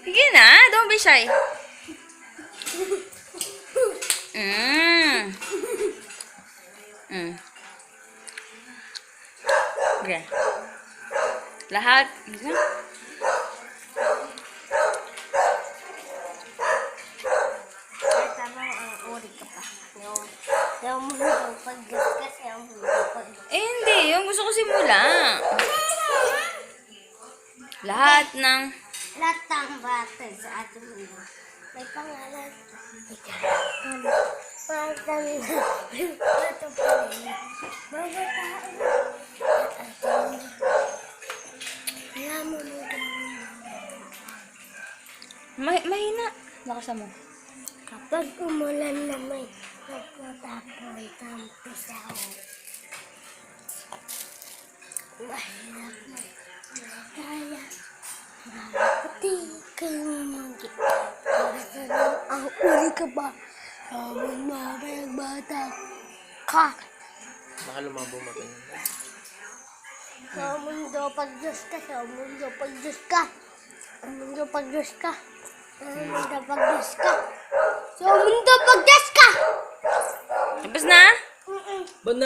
Sige na, don't be shy. Mm. Mm. Okay. Lahat. Tama, uri ka pa. Yung mundo, pag-gasgas, yung mundo. Hindi. Yung gusto ko simula. Lahat ng... Lahat ng bata sa ating mundo. May pangalan. Pangalan na. Ito pa rin. Mga tao. Kaya mo Mahina. Lakasan mo. kapag umulan na may nagtatapon ng pisaw. Mahirap na kaya. Pati kayo manggi. Ang uri ka ba? Sabi na bata ka. Baka lumabo mapin. Sa mundo pag-Diyos ka. Sa mundo pag-Diyos ka. Sa mundo pag-Diyos ka. Sa mundo pag-Diyos ka. Sa mundo pag-Diyos ka. Tapos na? Ba't